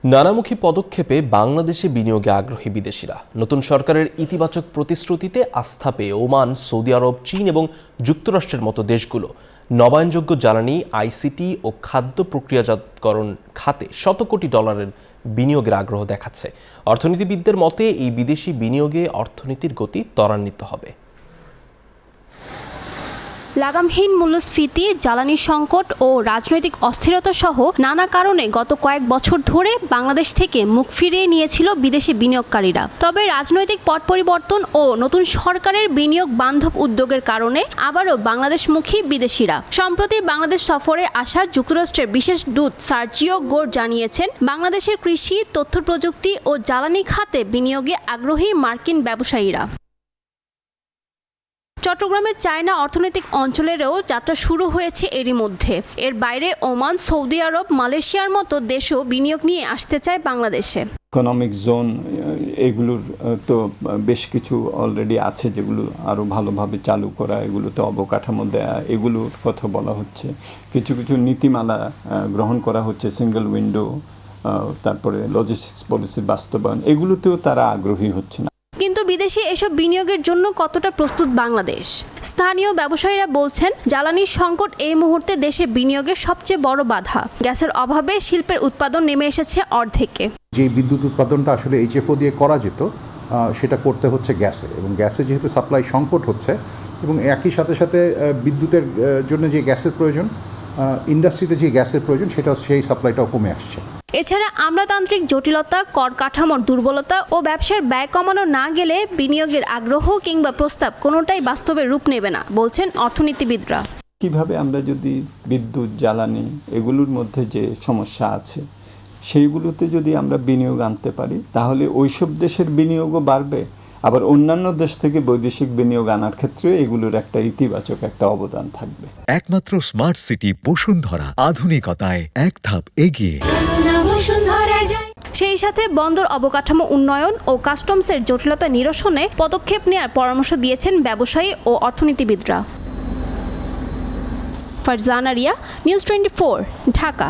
নানামুখী পদক্ষেপে বাংলাদেশে বিনিয়োগে আগ্রহী বিদেশিরা। নতুন সরকারের ইতিবাচক প্রতিশ্রুতিতে আস্থা পেয়ে ওমান, সৌদি আরব, চীন এবং যুক্তরাষ্ট্রের মতো দেশগুলো নবায়নযোগ্য জ্বালানি, আইসিটি ও খাদ্য প্রক্রিয়াজাতকরণ খাতে শত কোটি ডলারের বিনিয়োগের আগ্রহ দেখাচ্ছে। অর্থনীতিবিদদের মতে এই বিদেশি বিনিয়োগে অর্থনীতির গতি ত্বরান্বিত হবে। লাগামহীন মূল্যস্ফীতি, জ্বালানি সংকট ও রাজনৈতিক অস্থিরতা সহ নানা কারণে গত কয়েক বছর ধরে বাংলাদেশ থেকে মুখ ফিরিয়ে নিয়েছিল বিদেশি বিনিয়োগকারীরা। তবে রাজনৈতিক পট পরিবর্তন ও নতুন সরকারের বিনিয়োগ বান্ধব উদ্যোগের কারণে আবারও বাংলাদেশমুখী বিদেশিরা। সম্প্রতি বাংলাদেশ সফরে আসা যুক্তরাষ্ট্রের বিশেষ দূত সার্জিও গোর জানিয়েছেন, বাংলাদেশের কৃষি, তথ্য প্রযুক্তি ও জ্বালানি খাতে বিনিয়োগে আগ্রহী মার্কিন ব্যবসায়ীরা। চট্টগ্রামের চায়না অর্থনৈতিক অঞ্চলেরও যাত্রা শুরু হয়েছে এরই মধ্যে। এর বাইরে ওমান, সৌদি আরব, মালয়েশিয়ার মতো দেশও বিনিয়োগ নিয়ে আসতে চায় বাংলাদেশে। ইকোনমিক জোন এগুলোর তো বেশ কিছু অলরেডি আছে, যেগুলো আরও ভালোভাবে চালু করা, এগুলোতে অবকাঠামো দেয়া, এগুলোর কথা বলা হচ্ছে। কিছু কিছু নীতিমালা গ্রহণ করা হচ্ছে, সিঙ্গেল উইন্ডো, তারপরে লজিস্টিক্স পলিসির বাস্তবায়ন, এগুলোতেও তারা আগ্রহী হচ্ছে না। কিন্তু বিদেশি এসব বিনিয়োগের জন্য কতটা প্রস্তুত বাংলাদেশ? স্থানীয় ব্যবসায়ীরা বলছেন, জ্বালানির সংকট এই মুহূর্তে দেশে বিনিয়োগের সবচেয়ে বড় বাধা। গ্যাসের অভাবে শিল্পের উৎপাদন নেমে এসেছে অর্ধেকে। যে বিদ্যুৎ উৎপাদনটা আসলে এইচএফও দিয়ে করা যেত, সেটা করতে হচ্ছে গ্যাসে, এবং গ্যাসে যেহেতু সাপ্লাই সংকট হচ্ছে এবং একই সাথে সাথে বিদ্যুতের জন্য যে গ্যাসের প্রয়োজন, ইন্ডাস্ট্রিতে যে গ্যাসের প্রয়োজন, সেটা সেই সাপ্লাইটাও কমে আসছে। এছাড়া আমলাতান্ত্রিক জটিলতা, কর কাঠামোর দুর্বলতা ও ব্যবসার ব্যয় কমানো না গেলে বিনিয়োগের আগ্রহ কিংবা প্রস্তাব কোনোটাই বাস্তবে রূপ নেবে না, বলছেন অর্থনীতিবিদরা। কিভাবে আমরা যদি বিদ্যুৎ, জ্বালানি এগুলোর মধ্যে যে সমস্যা আছে সেইগুলোতে যদি আমরা বিনিয়োগ আনতে পারি, তাহলে ওইসব দেশের বিনিয়োগও বাড়বে। আবার অন্যান্য দেশ থেকে বৈদেশিক বিনিয়োগ আনার ক্ষেত্রে এগুলোর একটা ইতিবাচক একটা অবদান থাকবে। একমাত্র স্মার্ট সিটি বসুন্ধরা, আধুনিকতায় এক ধাপ এগিয়ে। সেই সাথে বন্দর অবকাঠামো উন্নয়ন ও কাস্টমসের জটিলতা নিরসনে পদক্ষেপ নেওয়ার পরামর্শ দিয়েছেন ব্যবসায়ী ও অর্থনীতিবিদরা। ফারজানা রিয়া, নিউজ 24, ঢাকা।